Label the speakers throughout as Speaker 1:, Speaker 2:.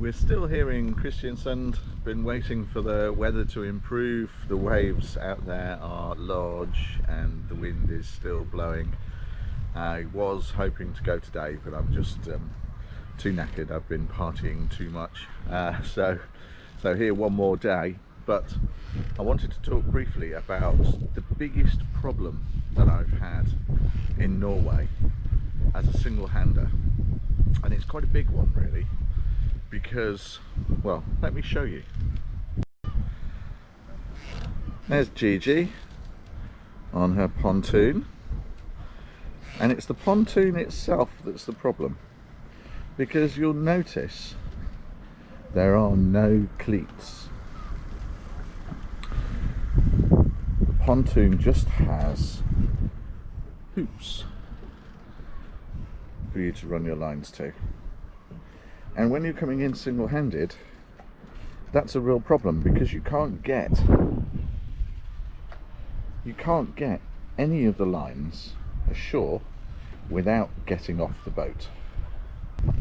Speaker 1: We're still here in Kristiansand. Been waiting for the weather to improve. The waves out there are large and the wind is still blowing. I was hoping to go today, but I'm just too knackered. I've been partying too much. So here one more day. But I wanted to talk briefly about the biggest problem that I've had in Norway as a single-hander. And it's quite a big one, really, because, well, let me show you. There's Gigi on her pontoon, and it's the pontoon itself that's the problem, because you'll notice there are no cleats. The pontoon just has hoops for you to run your lines to. And when you're coming in single-handed, that's a real problem, because you can't get any of the lines ashore without getting off the boat.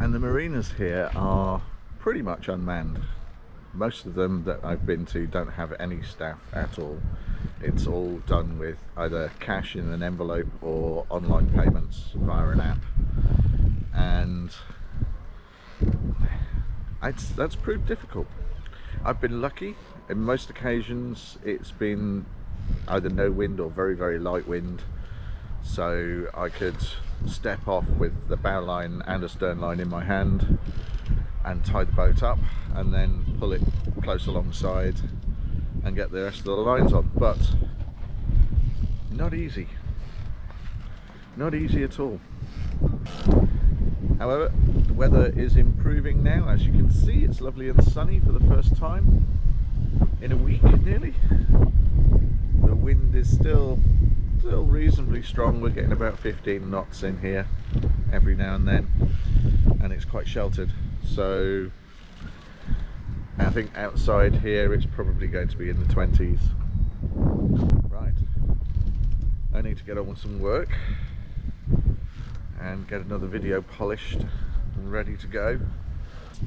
Speaker 1: And the marinas here are pretty much unmanned. Most of them that I've been to don't have any staff at all. It's all done with either cash in an envelope or online payments via an app. And that's proved difficult. I've been lucky. In most occasions it's been either no wind or very, very light wind, so I could step off with the bow line and a stern line in my hand and tie the boat up and then pull it close alongside and get the rest of the lines on. But not easy at all. However, the weather is improving now. As you can see, it's lovely and sunny for the first time in a week nearly. The wind is still reasonably strong. We're getting about 15 knots in here every now and then, and it's quite sheltered. So I think outside here it's probably going to be in the 20s. Right, I need to get on with some work and get another video polished and ready to go.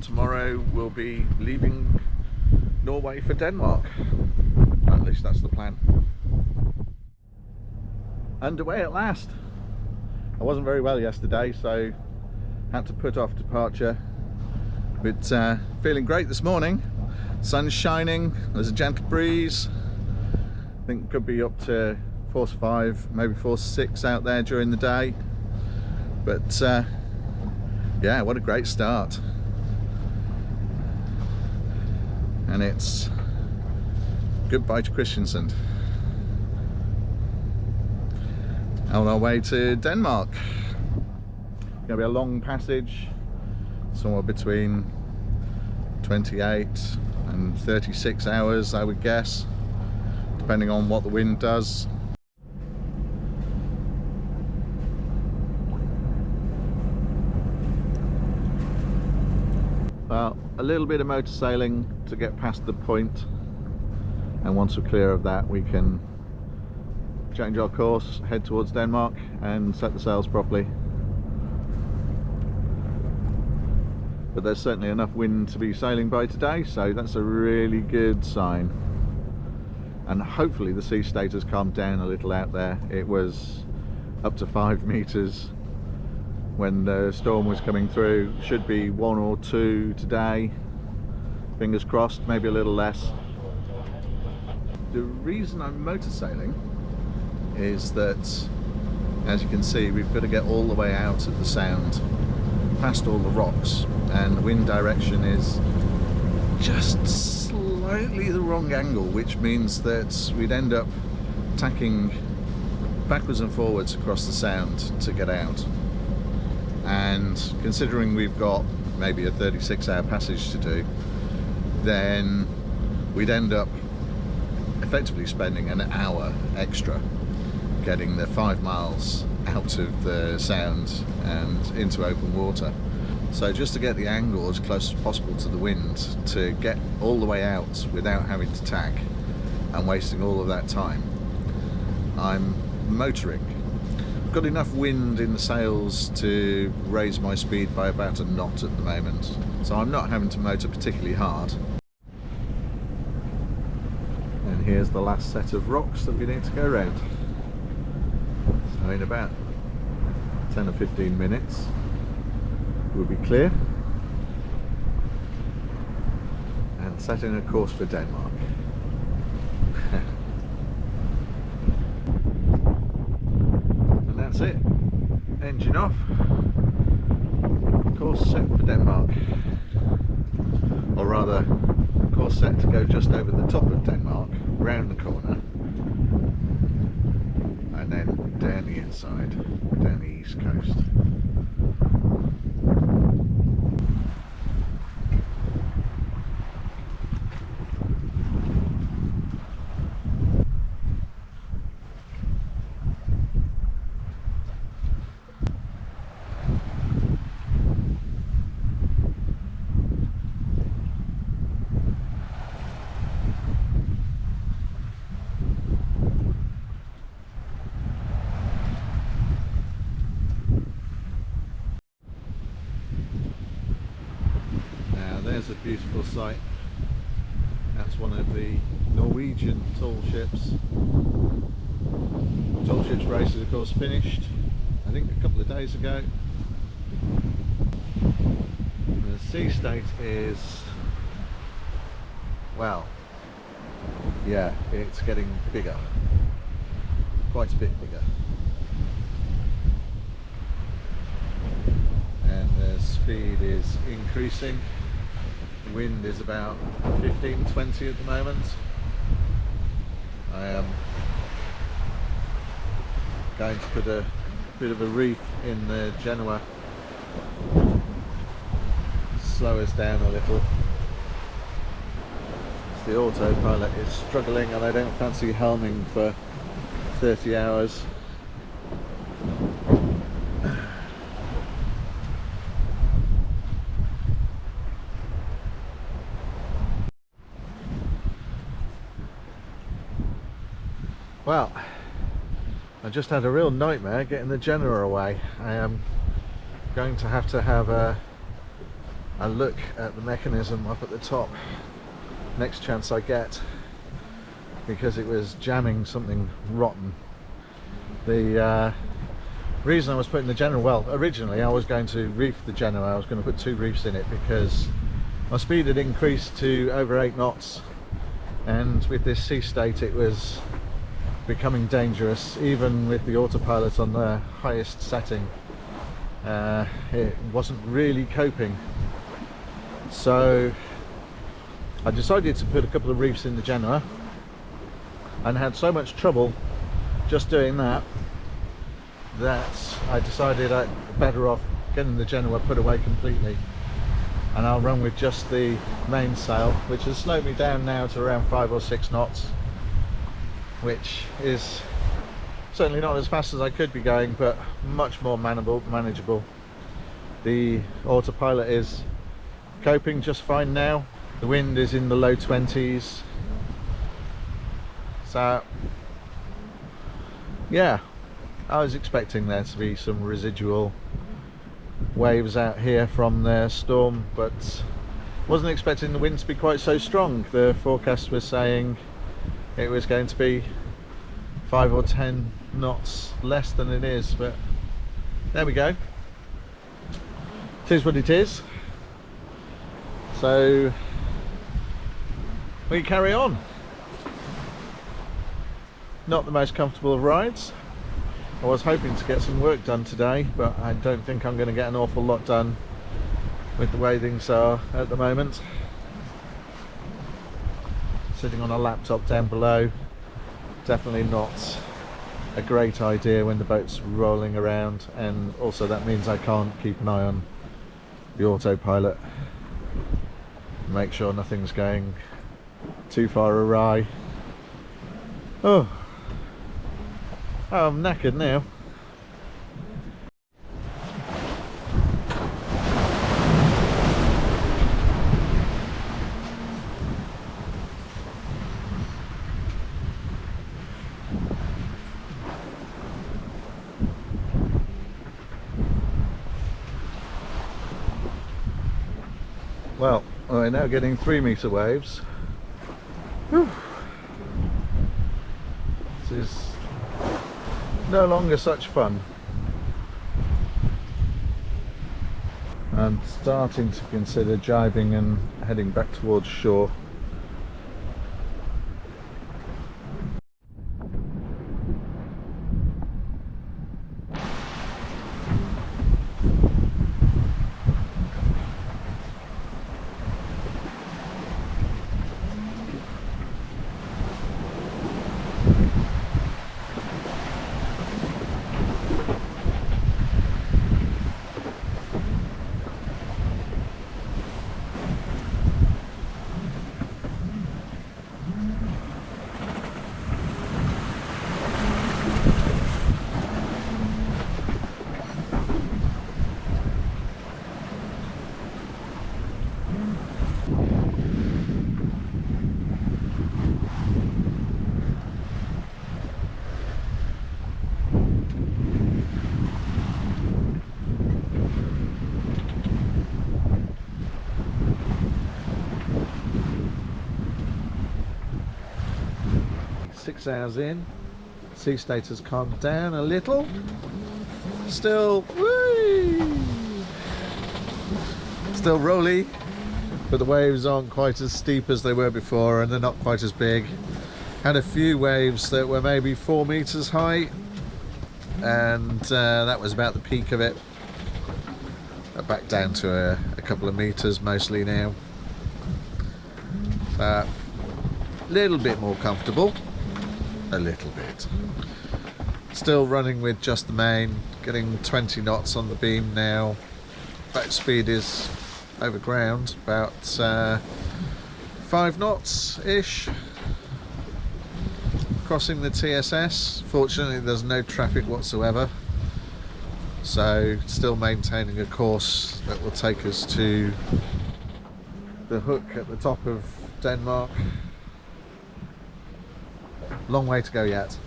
Speaker 1: Tomorrow we'll be leaving Norway for Denmark. At least that's the plan. Underway at last. I wasn't very well yesterday, so had to put off departure, but feeling great this morning. Sun's shining, there's a gentle breeze. I think it could be up to force 5, maybe force 6 out there during the day. But yeah, what a great start. And it's goodbye to Kristiansand. On our way to Denmark. It's going to be a long passage, somewhere between 28 and 36 hours, I would guess, depending on what the wind does. Well, a little bit of motor sailing to get past the point, and once we're clear of that we can change our course, head towards Denmark and set the sails properly. But there's certainly enough wind to be sailing by today, so that's a really good sign. And hopefully the sea state has calmed down a little out there. It was up to 5 meters when the storm was coming through. Should be 1 or 2 today, fingers crossed, maybe a little less. The reason I'm motor sailing is that, as you can see, we've got to get all the way out of the sound, past all the rocks, and the wind direction is just slightly the wrong angle, which means that we'd end up tacking backwards and forwards across the sound to get out. And considering we've got maybe a 36-hour passage to do, then we'd end up effectively spending an hour extra getting the 5 miles out of the sound and into open water. So just to get the angle as close as possible to the wind, to get all the way out without having to tack and wasting all of that time, I'm motoring. got enough wind in the sails to raise my speed by about a knot at the moment, so I'm not having to motor particularly hard. And here's the last set of rocks that we need to go around. So in about 10 or 15 minutes we'll be clear and setting a course for Denmark. And that's it. Engine off. Course set for Denmark. Or rather, course set to go just over the top of Denmark, round the corner, and then down the inside, down the east coast. There's a beautiful sight. That's one of the Norwegian tall ships. Tall ships race is of course finished, I think a couple of days ago. The sea state is, well, yeah, it's getting bigger, quite a bit bigger. And the speed is increasing. The wind is about 15-20 at the moment. I am going to put a bit of a reef in the Genoa, slow us down a little. The autopilot is struggling and I don't fancy helming for 30 hours. Well, I just had a real nightmare getting the Genoa away. I am going to have a look at the mechanism up at the top next chance I get, because it was jamming something rotten. The reason I was putting the Genoa, well, originally I was going to reef the Genoa. I was going to put 2 reefs in it because my speed had increased to over 8 knots, and with this sea state it was becoming dangerous. Even with the autopilot on the highest setting, it wasn't really coping. So I decided to put a couple of reefs in the Genoa, and had so much trouble just doing that I decided I'd better off getting the Genoa put away completely, and I'll run with just the mainsail, which has slowed me down now to around 5 or 6 knots, which is certainly not as fast as I could be going, but much more manageable. The autopilot is coping just fine now. The wind is in the low 20s, so yeah, I was expecting there to be some residual waves out here from the storm, but wasn't expecting the wind to be quite so strong. The forecast was saying it was going to be 5 or 10 knots less than it is, but there we go. It is what it is. So we carry on. Not the most comfortable of rides. I was hoping to get some work done today, but I don't think I'm going to get an awful lot done with the way things are at the moment. Sitting on a laptop down below, definitely not a great idea when the boat's rolling around, and also that means I can't keep an eye on the autopilot, make sure nothing's going too far awry. Oh, I'm knackered now. Well, we're now getting 3-meter waves. Whew. This is no longer such fun. I'm starting to consider jibing and heading back towards shore. Six hours in, sea state has calmed down a little. Still, whee! Still rolly, but the waves aren't quite as steep as they were before, and they're not quite as big. Had a few waves that were maybe 4 meters high, and that was about the peak of it. Back down to a couple of meters mostly now. A little bit more comfortable. A little bit. Still running with just the main, getting 20 knots on the beam now. Boat speed is over ground about 5 knots ish. Crossing the TSS. Fortunately there's no traffic whatsoever, so still maintaining a course that will take us to the hook at the top of Denmark. Long way to go yet.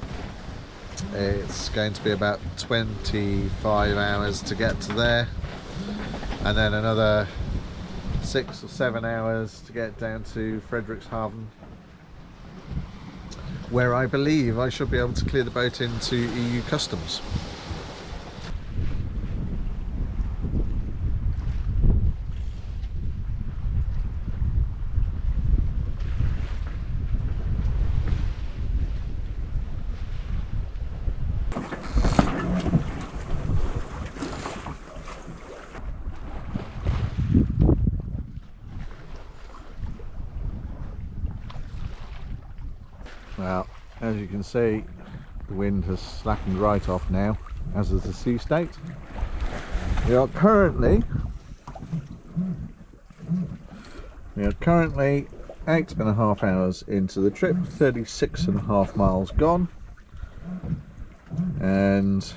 Speaker 1: It's going to be about 25 hours to get to there, and then another 6 or 7 hours to get down to Frederikshavn, where I believe I should be able to clear the boat into EU customs. Well, as you can see, the wind has slackened right off now, as is the sea state. We are currently 8.5 hours into the trip, 36.5 miles gone, and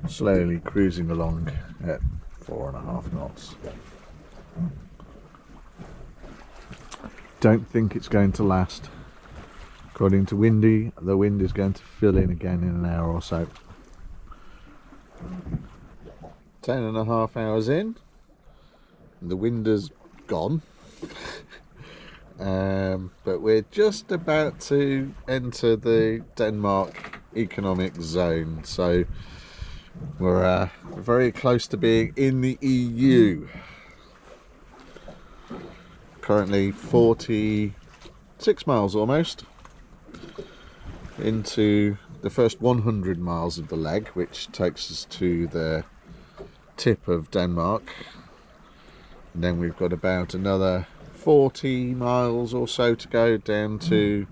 Speaker 1: slowly cruising along at 4.5 knots. Don't think it's going to last. According to Windy, the wind is going to fill in again in an hour or so. 10.5 hours in, the wind is gone. But we're just about to enter the Denmark economic zone, so we're very close to being in the EU. Currently 46 miles almost into the first 100 miles of the leg, which takes us to the tip of Denmark, and then we've got about another 40 miles or so to go down to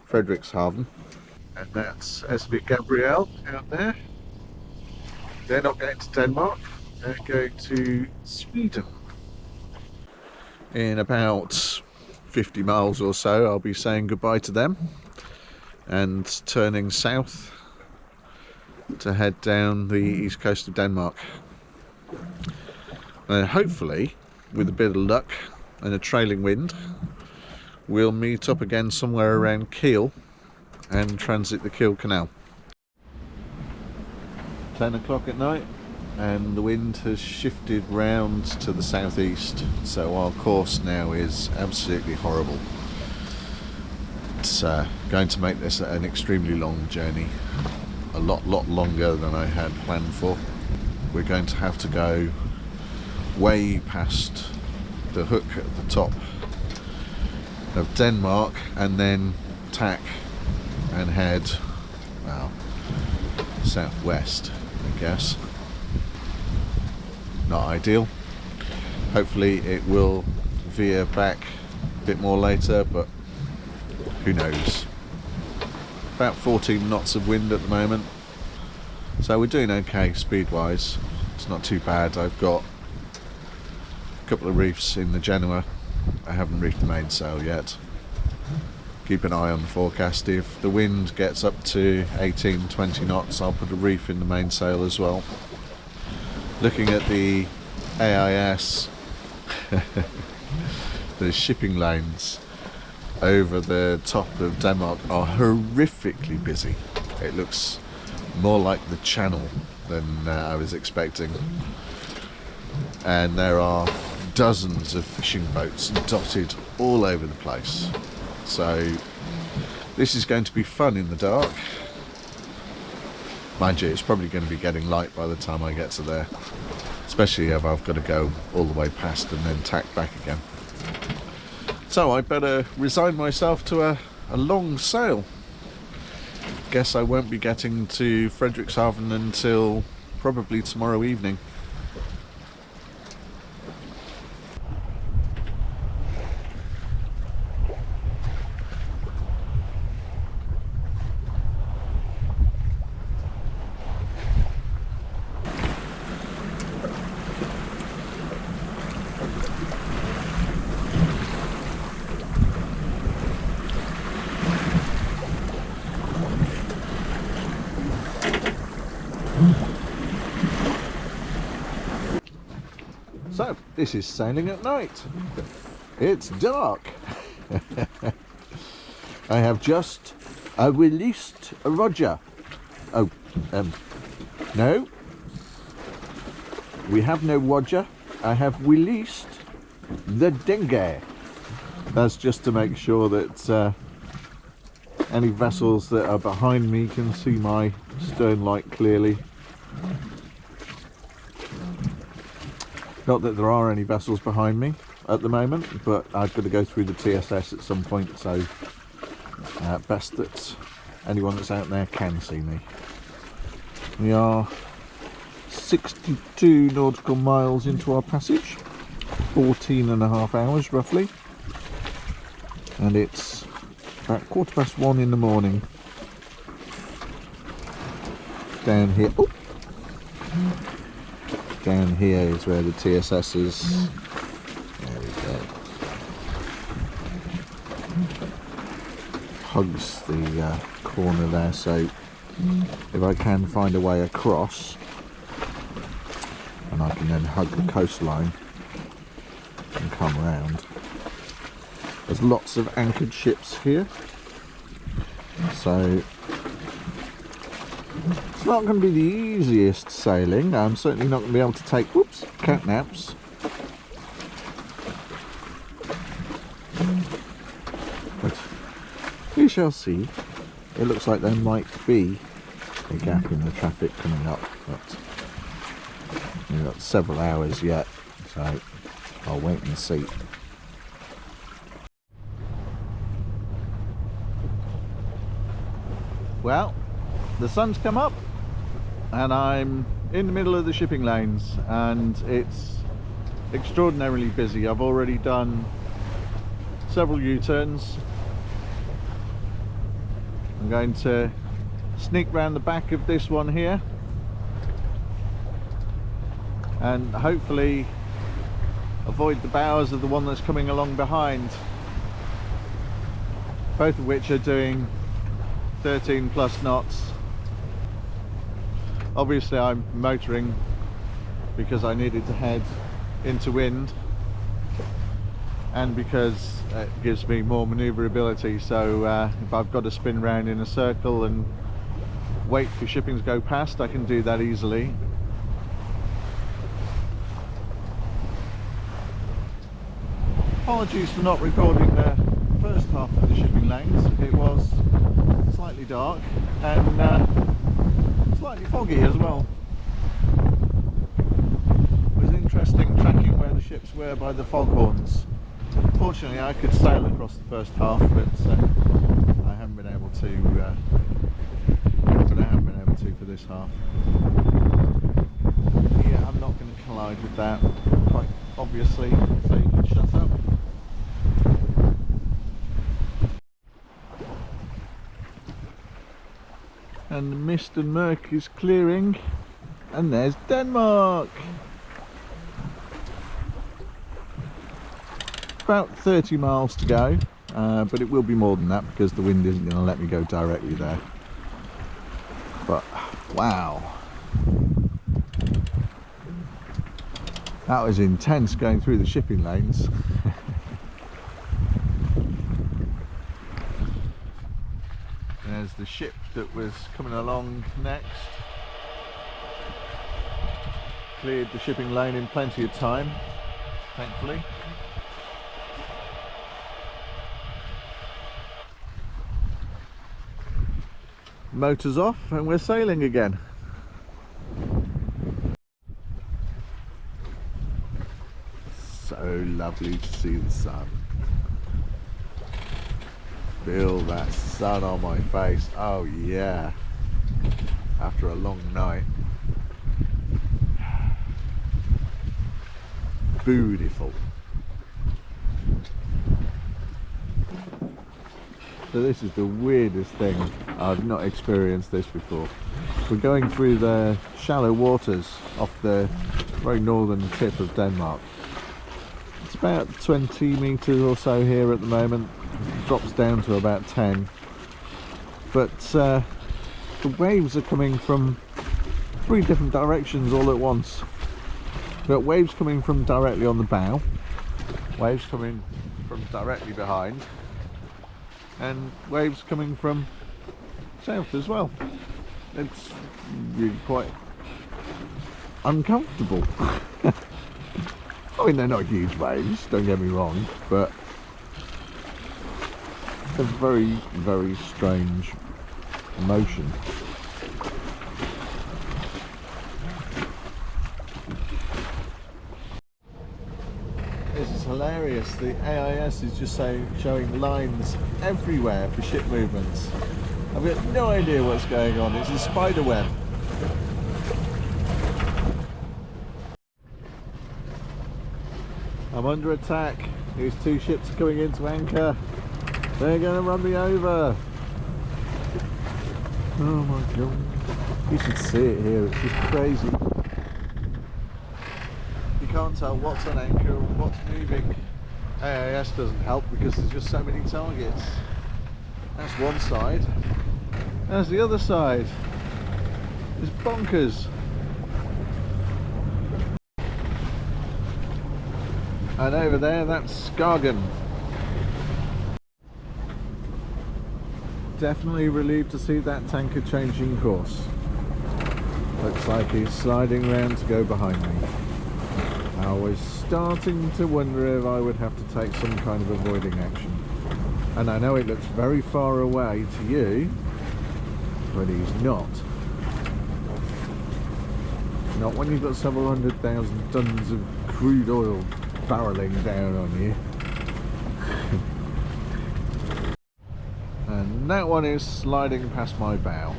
Speaker 1: Frederikshavn, and that's SV Gabriel out there. They're not going to Denmark, they're going to Sweden. In about 50 miles or so I'll be saying goodbye to them and turning south to head down the east coast of Denmark. And hopefully, with a bit of luck and a trailing wind, we'll meet up again somewhere around Kiel and transit the Kiel Canal. 10 o'clock at night, and the wind has shifted round to the southeast, so our course now is absolutely horrible. It's going to make this an extremely long journey, a lot longer than I had planned for. We're going to have to go way past the hook at the top of Denmark and then tack and head, well, southwest, I guess. Not ideal. Hopefully it will veer back a bit more later, but who knows. About 14 knots of wind at the moment, so we're doing okay speed wise. It's not too bad. I've got a couple of reefs in the Genoa. I haven't reefed the mainsail yet. Keep an eye on the forecast. If the wind gets up to 18-20 knots, I'll put a reef in the mainsail as well. Looking at the AIS, the shipping lanes over the top of Denmark are horrifically busy. It looks more like the Channel than I was expecting, and there are dozens of fishing boats dotted all over the place. So this is going to be fun in the dark. Mind you, it's probably going to be getting light by the time I get to there, especially if I've got to go all the way past and then tack back again. So I better resign myself to a long sail. Guess I won't be getting to Frederikshavn until probably tomorrow evening. So, this is sailing at night. It's dark. I have just released Roger. Oh, no. We have no Roger. I have released the dinghy. That's just to make sure that any vessels that are behind me can see my stern light clearly. Not that there are any vessels behind me at the moment, but I've got to go through the TSS at some point, so best that anyone that's out there can see me. We are 62 nautical miles into our passage, 14.5 hours roughly, and it's about 1:15 in the morning. Down here. Oh. Down here is where the TSS is. There we go. Hugs the corner there, so if I can find a way across, and I can then hug the coastline and come round. There's lots of anchored ships here, so it's not going to be the easiest sailing. I'm certainly not going to be able to take, whoops, cat naps. But we shall see. It looks like there might be a gap in the traffic coming up, but we've got several hours yet, so I'll wait and see. Well, the sun's come up and I'm in the middle of the shipping lanes and it's extraordinarily busy. I've already done several U-turns. I'm going to sneak round the back of this one here and hopefully avoid the bows of the one that's coming along behind, both of which are doing 13 plus knots. Obviously I'm motoring because I needed to head into wind and because it gives me more manoeuvrability, so if I've got to spin round in a circle and wait for shipping to go past, I can do that easily. Apologies for not recording the first half of the shipping lanes. It was slightly dark and slightly foggy as well. It was interesting tracking where the ships were by the foghorns. Fortunately, I could sail across the first half, but I haven't been able to. For this half. Yeah, I'm not going to collide with that, quite obviously, so you can shut up. And the mist and murk is clearing, and there's Denmark! About 30 miles to go, but it will be more than that because the wind isn't going to let me go directly there. But wow, that was intense going through the shipping lanes. There's the ship that was coming along next. Cleared the shipping lane in plenty of time, thankfully. Motors off and we're sailing again. So lovely to see the sun. Feel that sun on my face. Oh yeah, after a long night. Beautiful. So this is the weirdest thing. I've not experienced this before. We're going through the shallow waters off the very northern tip of Denmark. It's about 20 meters or so here at the moment. It drops down to about 10. But the waves are coming from 3 different directions all at once. We've got waves coming from directly on the bow, waves coming from directly behind, and waves coming from south as well. It's really quite uncomfortable. I mean, they're not huge waves, don't get me wrong, but it's a very, very strange motion. This is hilarious. The AIS is just showing lines everywhere for ship movements. I've got no idea what's going on. It's a spider web. I'm under attack. These 2 ships are coming into anchor. They're going to run me over. Oh my god. You should see it here. It's just crazy. You can't tell what's on anchor and what's moving. AIS doesn't help because there's just so many targets. That's one side. There's the other side. It's bonkers. And over there, that's Skagen. Definitely relieved to see that tanker changing course. Looks like he's sliding round to go behind me. I was starting to wonder if I would have to take some kind of avoiding action. And I know it looks very far away to you, but he's not. Not when you've got several 100,000 tons of crude oil barreling down on you. And that one is sliding past my bow.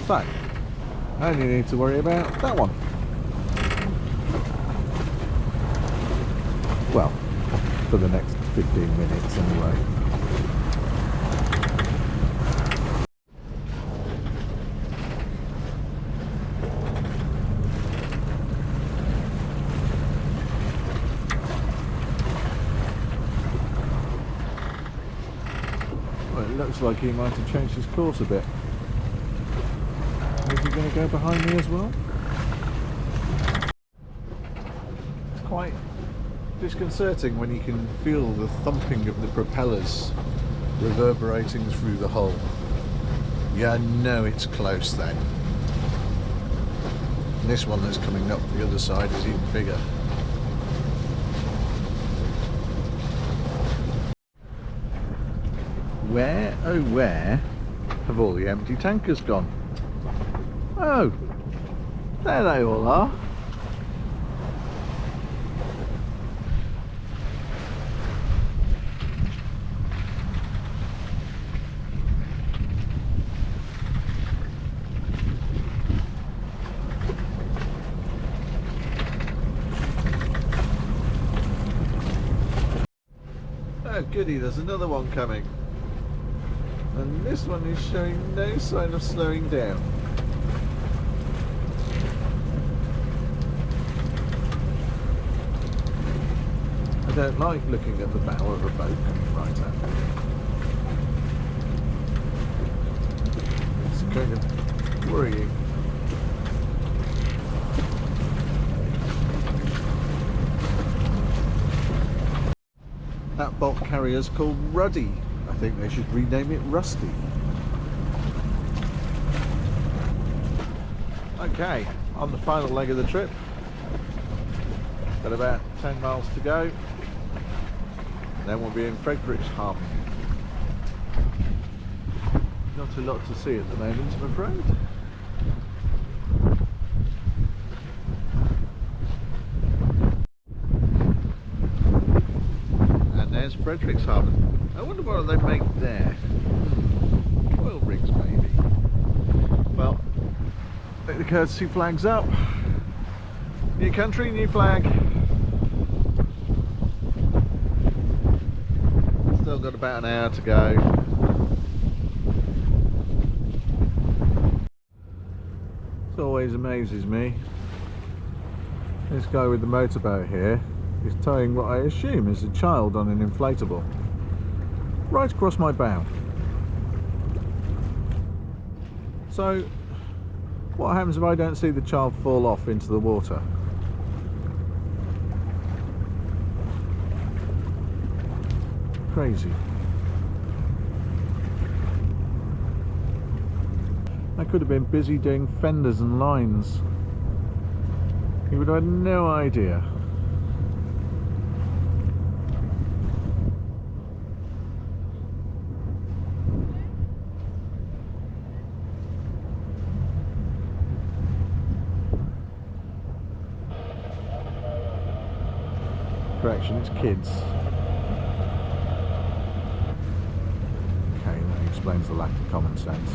Speaker 1: So, I only need to worry about that one. Well, for the next 15 minutes anyway. Well, it looks like he might have changed his course a bit. Is he going to go behind me as well? It's quite disconcerting when you can feel the thumping of the propellers reverberating through the hull. Yeah, I know it's close then. And this one that's coming up the other side is even bigger. Where, oh where, have all the empty tankers gone? Oh, there they all are. Oh goody, there's another one coming. And this one is showing no sign of slowing down. I don't like looking at the bow of a boat coming right at me. It's kind of worrying. That bulk carrier is called Ruddy. I think they should rename it Rusty. Okay, on the final leg of the trip. Got about 10 miles to go. Then we'll be in Frederikshavn. Not a lot to see at the moment, I'm afraid. And there's Frederikshavn. I wonder what they make there. Oil rigs, maybe. Well, take the courtesy flags up. New country, new flag. Still got about an hour to go. It always amazes me. This guy with the motorboat here is towing what I assume is a child on an inflatable right across my bow. So what happens if I don't see the child fall off into the water? Crazy. I could have been busy doing fenders and lines. He would have had no idea. Correction, it's kids. Okay, that explains the lack of common sense.